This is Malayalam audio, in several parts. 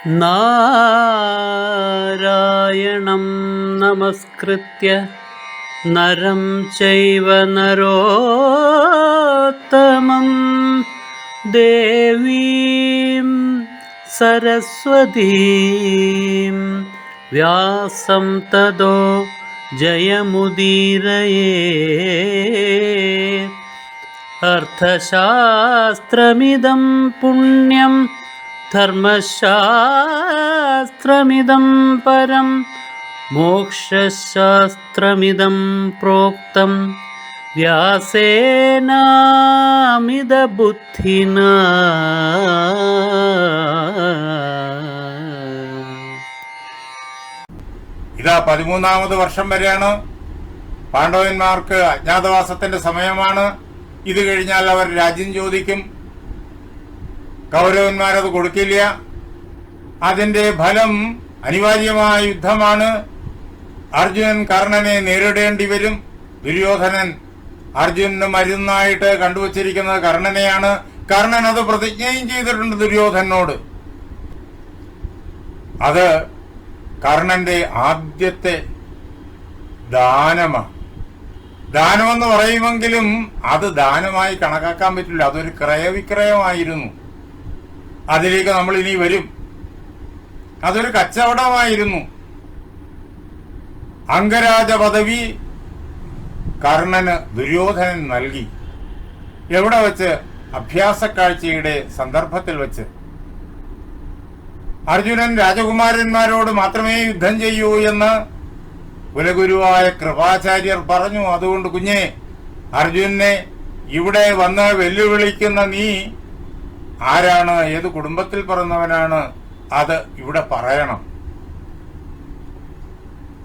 നാരായണം നമസ്കൃത്യ നരം ചൈവ നരോത്തമം ദേവീം സരസ്വതീം വ്യാസം തതോ ജയമുദീരയേ. അർത്ഥശാസ്ത്രമിദം പുണ്യം ധർമ്മശാസ്ത്രമിദം പരം മോക്ഷശാസ്ത്രമിദം പ്രോക്തം വ്യാസേനാമിത ബുദ്ധിനാ. ഇതാ 13ാമത് വർഷം വരെയാണ്. പാണ്ഡവന്മാർക്ക് അജ്ഞാതവാസത്തിന്റെ സമയമാണ്. ഇത് കഴിഞ്ഞാൽ അവർ രാജ്യം ചോദിക്കും. കൗരവന്മാരത് കൊടുക്കില്ല. അതിന്റെ ഫലം അനിവാര്യമായ യുദ്ധമാണ്. അർജുനൻ കർണനെ നേരിടേണ്ടി വരും. ദുര്യോധനൻ അർജുനന് മരുന്നായിട്ട് കണ്ടുവച്ചിരിക്കുന്നത് കർണനെയാണ്. കർണൻ അത് പ്രതിജ്ഞയും ചെയ്തിട്ടുണ്ട് ദുര്യോധനോട്. അത് കർണന്റെ ആദ്യത്തെ ദാനമാണ്. ദാനമെന്ന് പറയുമെങ്കിലും അത് ദാനമായി കണക്കാക്കാൻ പറ്റില്ല. അതൊരു ക്രയവിക്രയമായിരുന്നു. അതിലേക്ക് നമ്മൾ ഇനി വരും. അതൊരു കച്ചവടമായിരുന്നു. അംഗരാജ പദവി കർണന് ദുര്യോധനൻ നൽകി. എവിടെ വെച്ച്? അഭ്യാസക്കാഴ്ചയുടെ സന്ദർഭത്തിൽ വെച്ച്. അർജുനൻ രാജകുമാരന്മാരോട് മാത്രമേ യുദ്ധം ചെയ്യൂ എന്ന് കുലഗുരുവായ കൃപാചാര്യർ പറഞ്ഞു. അതുകൊണ്ട് കുഞ്ഞെ, അർജുനനെ ഇവിടെ വന്ന് വെല്ലുവിളിക്കുന്ന നീ ആരാണ്, ഏത് കുടുംബത്തിൽ പിറന്നവനാണ്, അത് ഇവിടെ പറയണം.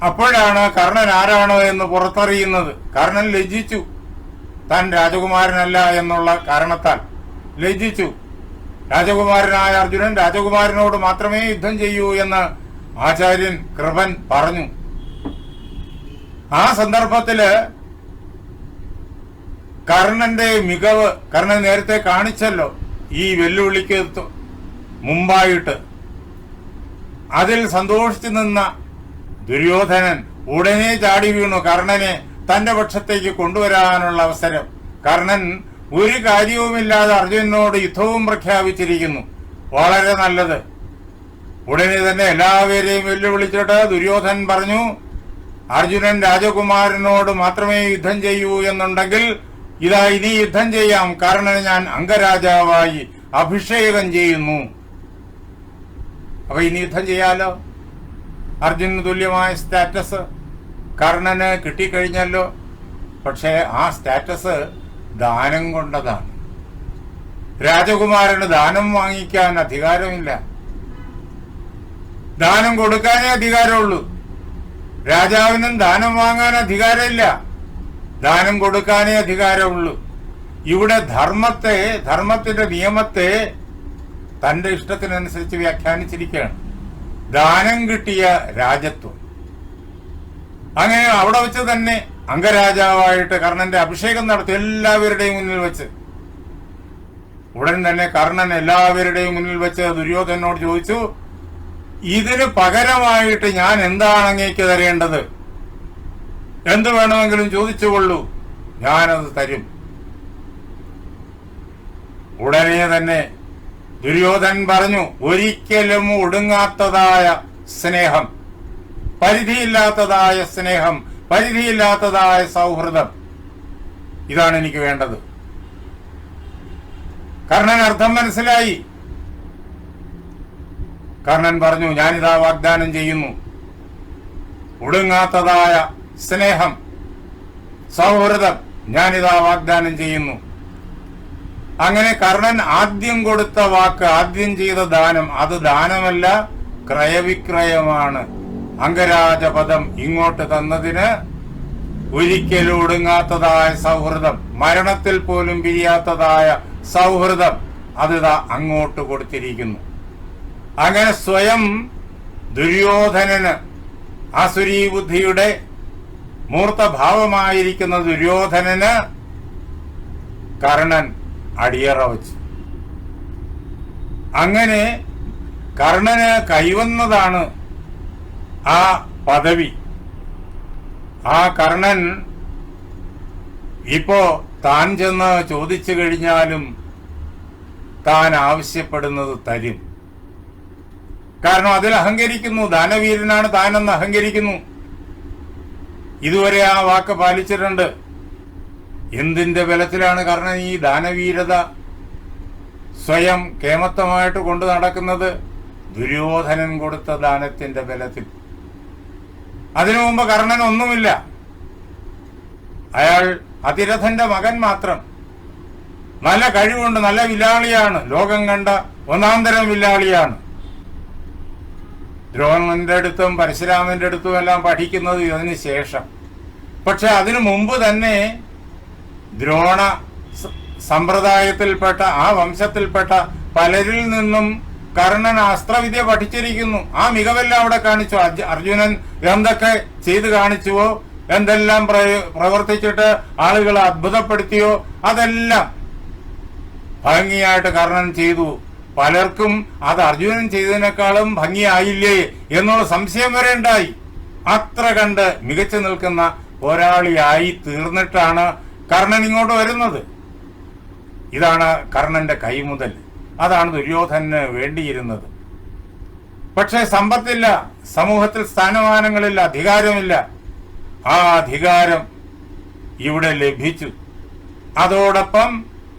അപ്പോഴാണ് കർണൻ ആരാണ് എന്ന് പുറത്തറിയുന്നത്. കർണൻ ലജ്ജിച്ചു. താൻ രാജകുമാരനല്ല എന്നുള്ള കാരണത്താൽ ലജ്ജിച്ചു. രാജകുമാരനായ അർജുനൻ രാജകുമാരനോട് മാത്രമേ യുദ്ധം ചെയ്യൂ എന്ന് ആചാര്യൻ കൃപൻ പറഞ്ഞു. ആ സന്ദർഭത്തില് കർണന്റെ മികവ് കർണൻ നേരത്തെ കാണിച്ചല്ലോ. ഈ വെല്ലുവിളിക്ക് മുമ്പായിട്ട് അതിൽ സന്തോഷിച്ചു നിന്ന ദുര്യോധനൻ ഉടനെ ചാടി വീണു കർണനെ തന്റെ പക്ഷത്തേക്ക് കൊണ്ടുവരാനുള്ള അവസരം. കർണൻ ഒരു കാര്യവുമില്ലാതെ അർജുനനോട് യുദ്ധവും പ്രഖ്യാപിച്ചിരിക്കുന്നു. വളരെ നല്ലത്. ഉടനെ തന്നെ എല്ലാവരെയും വെല്ലുവിളിച്ചിട്ട് ദുര്യോധനൻ പറഞ്ഞു, അർജുനൻ രാജകുമാരനോട് മാത്രമേ യുദ്ധം ചെയ്യൂ എന്നുണ്ടെങ്കിൽ ഇതാ ഇനി യുദ്ധം ചെയ്യാം. കർണനെ ഞാൻ അംഗരാജാവായി അഭിഷേകം ചെയ്യുന്നു. അപ്പൊ ഇനി യുദ്ധം ചെയ്യാലോ. അർജുനന് തുല്യമായ സ്റ്റാറ്റസ് കർണന് കിട്ടിക്കഴിഞ്ഞല്ലോ. പക്ഷേ ആ സ്റ്റാറ്റസ് ദാനം കൊണ്ടതാണ്. രാജകുമാരന് ദാനം വാങ്ങിക്കാൻ അധികാരമില്ല. ദാനം കൊടുക്കാനേ അധികാരമുള്ളൂ. രാജാവിനും ദാനം വാങ്ങാൻ അധികാരമില്ല. ദാനം കൊടുക്കാനേ അധികാരമുള്ളൂ. ഇവിടെ ധർമ്മത്തിന്റെ നിയമത്തെ തന്റെ ഇഷ്ടത്തിനനുസരിച്ച് വ്യാഖ്യാനിച്ചിരിക്കുകയാണ്. ദാനം കിട്ടിയ രാജത്വം. അങ്ങനെ അവിടെ വെച്ച് തന്നെ അംഗരാജാവായിട്ട് കർണന്റെ അഭിഷേകം നടത്തി എല്ലാവരുടെയും മുന്നിൽ വെച്ച്. ഉടൻ തന്നെ കർണൻ എല്ലാവരുടെയും മുന്നിൽ വെച്ച് ദുര്യോധനോട് ചോദിച്ചു, ഇതിന് പകരമായിട്ട് ഞാൻ എന്താണ് അങ്ങേക്ക് തരേണ്ടത്? എന്ത് വേണമെങ്കിലും ചോദിച്ചുകൊള്ളൂ, ഞാനത് തരും. ഉടനെ തന്നെ ദുര്യോധനൻ പറഞ്ഞു, ഒരിക്കലും ഒടുങ്ങാത്തതായ സ്നേഹം, പരിധിയില്ലാത്തതായ സ്നേഹം, പരിധിയില്ലാത്തതായ സൗഹൃദം, ഇതാണ് എനിക്ക് വേണ്ടത്. കർണൻ അർത്ഥം മനസ്സിലായി. കർണൻ പറഞ്ഞു, ഞാനിതാ വാഗ്ദാനം ചെയ്യുന്നു, ഒടുങ്ങാത്തതായ സ്നേഹം, സൗഹൃദം ഞാനിതാ വാഗ്ദാനം ചെയ്യുന്നു. അങ്ങനെ കർണൻ ആദ്യം കൊടുത്ത വാക്ക്, ആദ്യം ചെയ്ത ദാനം, അത് ദാനമല്ല, ക്രയവിക്രയമാണ്. അംഗരാജപദം ഇങ്ങോട്ട് തന്നതിന് ഒരിക്കലും ഒടുങ്ങാത്തതായ സൗഹൃദം, മരണത്തിൽ പോലും പിരിയാത്തതായ സൗഹൃദം, അതിതാ അങ്ങോട്ട് കൊടുത്തിരിക്കുന്നു. അങ്ങനെ സ്വയം ദുര്യോധനന്, ആസുരീ ബുദ്ധിയുടെ മൂർത്തഭാവമായിരിക്കുന്ന ദുര്യോധനന് കർണൻ അടിയറ വച്ചു. അങ്ങനെ കർണന് കൈവന്നതാണ് ആ പദവി. ആ കർണൻ ഇപ്പോ താൻ ചെന്ന് ചോദിച്ചു കഴിഞ്ഞാലും താൻ ആവശ്യപ്പെടുന്നത് തരും. കാരണം അതിൽ അഹങ്കരിക്കുന്നു. ദാനവീരനാണ് താനെന്ന് അഹങ്കരിക്കുന്നു. ഇതുവരെ ആ വാക്ക് പാലിച്ചിട്ടുണ്ട്. എന്തിന്റെ ബലത്തിലാണ് കർണൻ ഈ ദാനവീരത സ്വയം കേമത്വമായിട്ട് കൊണ്ടു നടക്കുന്നത്? ദുര്യോധനൻ കൊടുത്ത ദാനത്തിന്റെ ബലത്തിൽ. അതിനു മുമ്പ് കർണൻ ഒന്നുമില്ല. അയാൾ അതിരഥന്റെ മകൻ മാത്രം. നല്ല കഴിവുണ്ട്, നല്ല വില്ലാളിയാണ്, ലോകം കണ്ട ഒന്നാന്തരം വില്ലാളിയാണ്. ദ്രോണന്റെ അടുത്തും പരശുരാമന്റെ അടുത്തും എല്ലാം പഠിക്കുന്നത് ഇതിന് ശേഷം. പക്ഷെ അതിനു മുമ്പ് തന്നെ ദ്രോണ സമ്പ്രദായത്തിൽപ്പെട്ട ആ വംശത്തിൽപ്പെട്ട പലരിൽ നിന്നും കർണൻ അസ്ത്രവിദ്യ പഠിച്ചിരിക്കുന്നു. ആ മികവെല്ലാം അവിടെ കാണിച്ചു. അർജുനൻ എന്തൊക്കെ ചെയ്തു കാണിച്ചുവോ, എന്തെല്ലാം പ്രവർത്തിച്ചിട്ട് ആളുകളെ അത്ഭുതപ്പെടുത്തിയോ അതെല്ലാം ഭംഗിയായിട്ട് കർണൻ ചെയ്തു. പലർക്കും അത് അർജുനൻ ചെയ്തതിനേക്കാളും ഭംഗിയായില്ലേ എന്നുള്ള സംശയം വരെ ഉണ്ടായി. അത്ര കണ്ട് മികച്ചു നിൽക്കുന്ന പോരാളിയായി തീർന്നിട്ടാണ് കർണൻ ഇങ്ങോട്ട് വരുന്നത്. ഇതാണ് കർണന്റെ കൈമുതൽ. അതാണ് ദുര്യോധനന് വേണ്ടിയിരുന്നത്. പക്ഷെ സമ്പത്തില്ല, സമൂഹത്തിൽ സ്ഥാനമാനങ്ങളില്ല, അധികാരമില്ല. ആ അധികാരം ഇവിടെ ലഭിച്ചു. അതോടൊപ്പം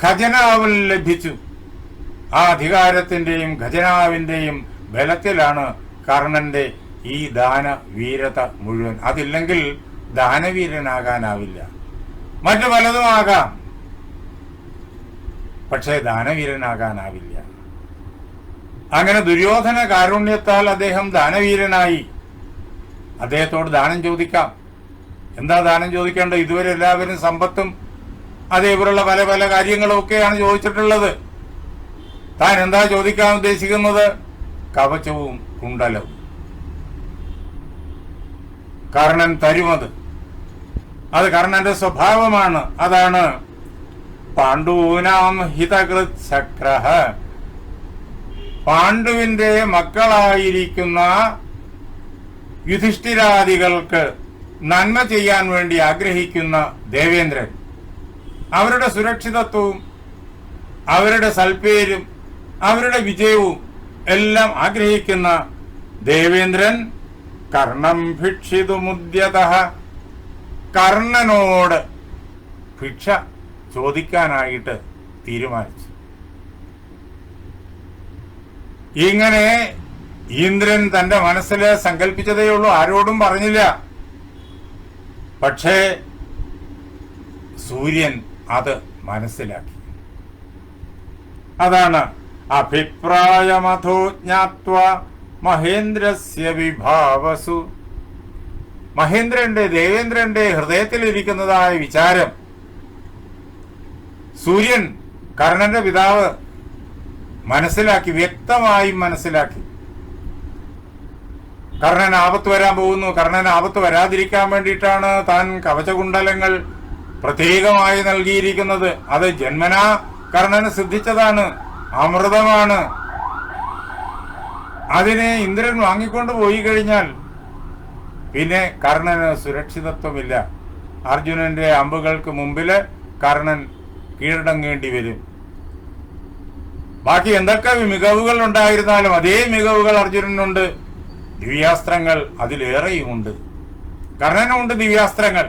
ഖജനാവിൽ ലഭിച്ചു. ആ അധികാരത്തിന്റെയും ഖജനാവിന്റെയും ബലത്തിലാണ് കർണന്റെ ഈ ദാനവീരത മുഴുവൻ. അതില്ലെങ്കിൽ ദാനവീരനാകാനാവില്ല. മറ്റു പലതും ആകാം, പക്ഷേ ദാനവീരനാകാനാവില്ല. അങ്ങനെ ദുര്യോധന കാരുണ്യത്താൽ അദ്ദേഹം ദാനവീരനായി. അദ്ദേഹത്തോട് ദാനം ചോദിക്കാം. എന്താ ദാനം ചോദിക്കേണ്ടത്? ഇതുവരെ എല്ലാവരും സമ്പത്തും അതേപോലുള്ള പല പല കാര്യങ്ങളും ഒക്കെയാണ് ചോദിച്ചിട്ടുള്ളത്. താൻ എന്താ ചോദിക്കാൻ ഉദ്ദേശിക്കുന്നത്? കവചവും കുണ്ടലവും. കർണൻ തരുമത്. അത് കർണന്റെ സ്വഭാവമാണ്. അതാണ് പാണ്ഡൂനാം ഹിതകൃത് ചക്രഃ. പാണ്ഡുവിന്റെ മക്കളായിരിക്കുന്ന യുധിഷ്ഠിരാദികൾക്ക് നന്മ ചെയ്യാൻ വേണ്ടി ആഗ്രഹിക്കുന്ന ദേവേന്ദ്രൻ, അവരുടെ സുരക്ഷിതത്വവും അവരുടെ സൽപ്പേരും അവരുടെ വിജയവും എല്ലാം ആഗ്രഹിക്കുന്ന ദേവേന്ദ്രൻ കർണം ഭിക്ഷിതുമുദ്യതഃ, കർണനോട് ഭിക്ഷ ചോദിക്കാനായിട്ട് തീരുമാനിച്ചു. ഇങ്ങനെ ഇന്ദ്രൻ തന്റെ മനസ്സിൽ സങ്കല്പിച്ചതേ ഉള്ളൂ, ആരോടും പറഞ്ഞില്ല. പക്ഷേ സൂര്യൻ അത് മനസ്സിലാക്കി. അതാണ് അഭിപ്രായമഥോ ജ്ഞാത്വ മഹേന്ദ്രസ്യ വിഭാവസു. മഹേന്ദ്രന്റെ ദേവേന്ദ്രന്റെ ഹൃദയത്തിലിരിക്കുന്നതായ വിചാരം സൂര്യൻ, കർണന്റെ പിതാവ്, മനസ്സിലാക്കി, വ്യക്തമായും മനസ്സിലാക്കി. കർണൻ ആപത്ത് വരാൻ പോകുന്നു. കർണൻ ആപത്ത് വരാതിരിക്കാൻ വേണ്ടിയിട്ടാണ് താൻ കവചകുണ്ടലങ്ങൾ പ്രത്യേകമായി നൽകിയിരിക്കുന്നത്. അത് ജന്മനാ കർണന് സിദ്ധിച്ചതാണ്, അമൃതമാണ്. അതിനെ ഇന്ദ്രൻ വാങ്ങിക്കൊണ്ട് പോയി കഴിഞ്ഞാൽ പിന്നെ കർണന് സുരക്ഷിതത്വമില്ല. അർജുനന്റെ അമ്പുകൾക്ക് മുമ്പില് കർണൻ കീഴടങ്ങേണ്ടി വരും. ബാക്കി എന്തൊക്കെ മികവുകൾ ഉണ്ടായിരുന്നാലും അതേ മികവുകൾ അർജുനനുണ്ട്. ദിവ്യാസ്ത്രങ്ങൾ അതിലേറെയുമുണ്ട്. കർണനുമുണ്ട് ദിവ്യാസ്ത്രങ്ങൾ,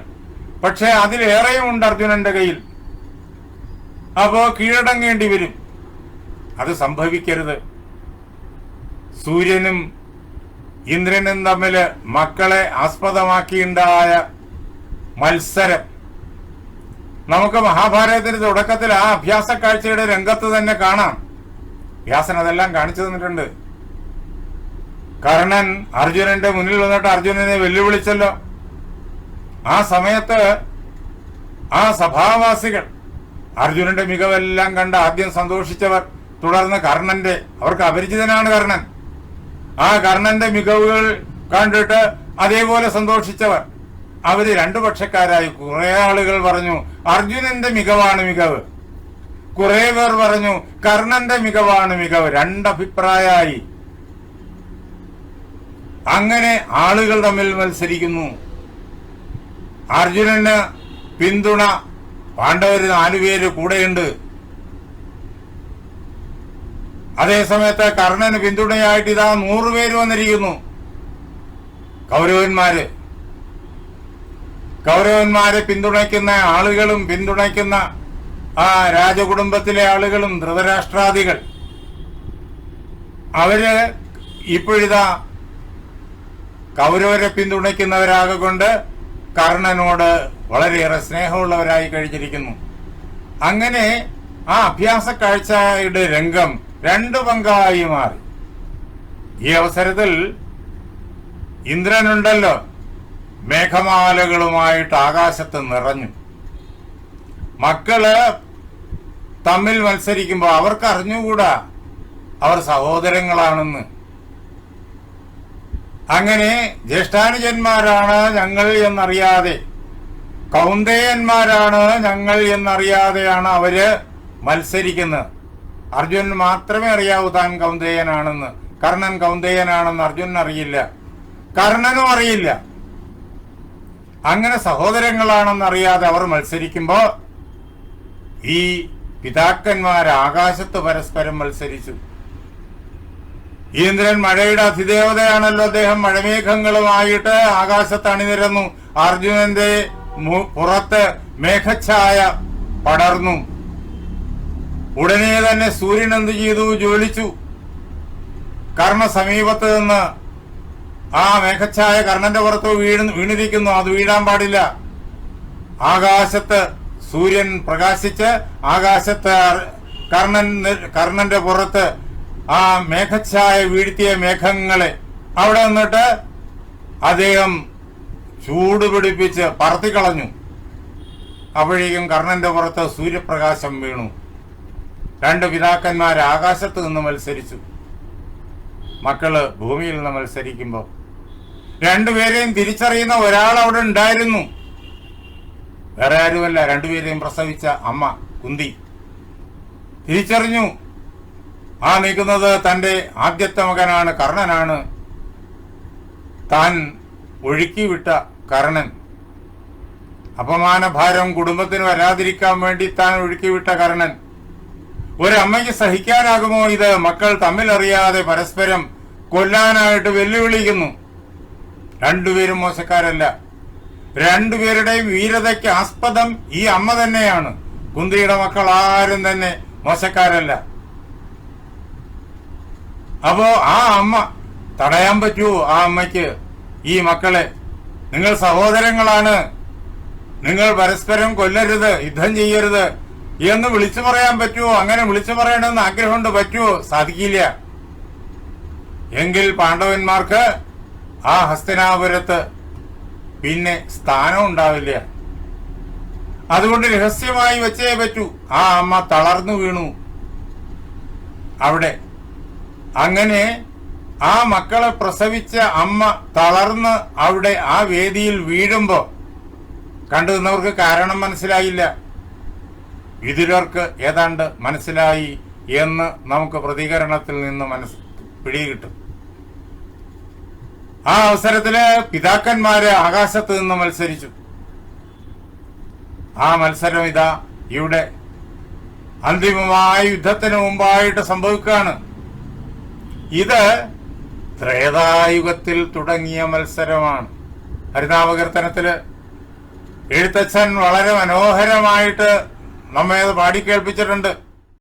പക്ഷെ അതിലേറെയുമുണ്ട് അർജുനന്റെ കയ്യിൽ. അപ്പോ കീഴടങ്ങേണ്ടി വരും. അത് സംഭവിക്കരുത്. സൂര്യനും ഇന്ദ്രനും തമ്മില് മക്കളെ ആസ്പദമാക്കിയുണ്ടായ മത്സരം നമുക്ക് മഹാഭാരതത്തിന്റെ തുടക്കത്തിൽ ആ അഭ്യാസ കാഴ്ചയുടെ രംഗത്ത് തന്നെ കാണാം. വ്യാസൻ അതെല്ലാം കാണിച്ചു തന്നിട്ടുണ്ട്. കർണൻ അർജുനന്റെ മുന്നിൽ വന്നിട്ട് അർജുനനെ വെല്ലുവിളിച്ചല്ലോ. ആ സമയത്ത് ആ സഭാവാസികൾ അർജുനന്റെ മികവെല്ലാം കണ്ട് ആദ്യം സന്തോഷിച്ചവർ, തുടർന്ന് കർണന്റെ, അവർക്ക് അപരിചിതനാണ് കർണൻ, ആ കർണന്റെ മികവുകൾ കണ്ടിട്ട് അതേപോലെ സന്തോഷിച്ചവർ, അവര് രണ്ടു പക്ഷക്കാരായി. കുറെ ആളുകൾ പറഞ്ഞു അർജുനന്റെ മികവാണ് മികവ്, കുറെ പേർ പറഞ്ഞു കർണന്റെ മികവാണ് മികവ്. രണ്ടഭിപ്രായമായി. അങ്ങനെ ആളുകൾ തമ്മിൽ മത്സരിക്കുന്നു. അർജുനന് പിന്തുണ പാണ്ഡവര് 4 പേര് കൂടെയുണ്ട്. അതേസമയത്ത് കർണന് പിന്തുണയായിട്ട് ഇതാ 100 പേര് വന്നിരിക്കുന്നു. കൗരവന്മാരെ പിന്തുണയ്ക്കുന്ന ആളുകളും പിന്തുണയ്ക്കുന്ന ആ രാജകുടുംബത്തിലെ ആളുകളും ധൃതരാഷ്ട്രാദികൾ അവര് ഇപ്പോഴിതാ കൗരവരെ പിന്തുണയ്ക്കുന്നവരാകൊണ്ട് കർണനോട് വളരെയേറെ സ്നേഹമുള്ളവരായി കഴിഞ്ഞിരിക്കുന്നു. അങ്ങനെ ആ അഭ്യാസ കാഴ്ചയുടെ രംഗം 2 പങ്കായി മാറി. ഈ അവസരത്തിൽ ഇന്ദ്രനുണ്ടല്ലോ, മേഘമാലകളുമായിട്ട് ആകാശത്ത് നിറഞ്ഞു. മക്കള് തമ്മിൽ മത്സരിക്കുമ്പോൾ അവർക്ക് അറിഞ്ഞുകൂടാ അവർ സഹോദരങ്ങളാണെന്ന്. അങ്ങനെ ജ്യേഷ്ഠാനുജന്മാരാണ് ഞങ്ങൾ എന്നറിയാതെ, കൗന്ദേയന്മാരാണ് ഞങ്ങൾ എന്നറിയാതെയാണ് അവര് മത്സരിക്കുന്നത്. അർജുനൻ മാത്രമേ അറിയാവൂ താൻ കൗന്ദേയനാണെന്ന്. കർണൻ കൗന്ദേയനാണെന്ന് അർജുനൻ അറിയില്ല, കർണനും അറിയില്ല. അങ്ങനെ സഹോദരങ്ങളാണെന്നറിയാതെ അവർ മത്സരിക്കുമ്പോ ഈ പിതാക്കന്മാർ ആകാശത്ത് പരസ്പരം മത്സരിച്ചു. ഇന്ദ്രൻ മഴയുടെ അതിദേവതയാണല്ലോ, അദ്ദേഹം മഴമേഘങ്ങളുമായിട്ട് ആകാശത്ത് അണിനിരന്നു. അർജുനന്റെ പുറത്ത് മേഘഛായ പടർന്നു. ഉടനെ തന്നെ സൂര്യൻ എന്ത് ചെയ്തു? ജ്വലിച്ചു. കർണ സമീപത്ത് നിന്ന് ആ മേഘഛായ കർണന്റെ പുറത്ത് വീണിരിക്കുന്നു. അത് വീഴാൻ പാടില്ല. ആകാശത്ത് സൂര്യൻ പ്രകാശിച്ച് ആകാശത്ത് കർണന്റെ പുറത്ത് ആ മേഘഛായ വീഴ്ത്തിയ മേഘങ്ങളെ അവിടെ നിന്നിട്ട് അദ്ദേഹം ചൂടുപിടിപ്പിച്ച് പറത്തിക്കളഞ്ഞു. അപ്പോഴേക്കും കർണന്റെ പുറത്ത് സൂര്യപ്രകാശം വീണു. 2 പിതാക്കന്മാർ ആകാശത്ത് നിന്ന് മത്സരിച്ചു. മക്കള് ഭൂമിയിൽ നിന്ന് മത്സരിക്കുമ്പോ 2 പേരെയും തിരിച്ചറിയുന്ന ഒരാൾ അവിടെ ഉണ്ടായിരുന്നു. വേറെ ആരുമല്ല, 2 പേരെയും പ്രസവിച്ച അമ്മ കുന്തി തിരിച്ചറിഞ്ഞു. ആ നിൽക്കുന്നത് തന്റെ ആദ്യത്തെ മകനാണ്, കർണനാണ്. താൻ ഒഴുക്കിവിട്ട കർണൻ, അപമാനഭാരം കുടുംബത്തിന് വരാതിരിക്കാൻ വേണ്ടി താൻ ഒഴുക്കിവിട്ട കർണൻ. ഒരമ്മയ്ക്ക് സഹിക്കാനാകുമോ ഇത്? മക്കൾ തമ്മിലറിയാതെ പരസ്പരം കൊല്ലാനായിട്ട് വെല്ലുവിളിക്കുന്നു. 2 പേരും മോശക്കാരല്ല. 2 പേരുടെയും വീരതയ്ക്ക് ആസ്പദം ഈ അമ്മ തന്നെയാണ്. കുന്തിയുടെ മക്കൾ ആരും തന്നെ മോശക്കാരല്ല. അപ്പോ ആ അമ്മ തടയാൻ പറ്റുമോ? ആ അമ്മയ്ക്ക് ഈ മക്കളെ, നിങ്ങൾ സഹോദരങ്ങളാണ്, നിങ്ങൾ പരസ്പരം കൊല്ലരുത്, യുദ്ധം ചെയ്യരുത് എന്ന് വിളിച്ചു പറയാൻ പറ്റുമോ? അങ്ങനെ വിളിച്ചു പറയണമെന്ന് ആഗ്രഹമുണ്ട്, പറ്റുമോ? സാധിക്കില്ല. എങ്കിൽ പാണ്ഡവന്മാർക്ക് ആ ഹസ്തിനാപുരത്ത് പിന്നെ സ്ഥാനം ഉണ്ടാവില്ല. അതുകൊണ്ട് രഹസ്യമായി വെച്ചേ പറ്റൂ. ആ അമ്മ തളർന്നു വീണു അവിടെ. അങ്ങനെ ആ മക്കളെ പ്രസവിച്ച അമ്മ തളർന്ന് അവിടെ ആ വേദിയിൽ വീഴുമ്പോ കണ്ടു നിന്നവർക്ക് കാരണം മനസ്സിലായില്ല. വിതുരർക്ക് ഏതാണ്ട് മനസ്സിലായി എന്ന് നമുക്ക് പ്രതികരണത്തിൽ നിന്ന് പിടികിട്ടും. ആ അവസരത്തില് പിതാക്കന്മാര് ആകാശത്ത് നിന്ന് മത്സരിച്ചു. ആ മത്സരം ഇതാ ഇവിടെ അന്തിമമായ യുദ്ധത്തിന് മുമ്പായിട്ട് സംഭവിക്കുകയാണ്. ഇത് ത്രേതായുഗത്തിൽ തുടങ്ങിയ മത്സരമാണ്. ഹരിനാമകീർത്തനത്തില് എഴുത്തച്ഛൻ വളരെ മനോഹരമായിട്ട് നമ്മെ അത് പാടിക്കേൾപ്പിച്ചിട്ടുണ്ട്.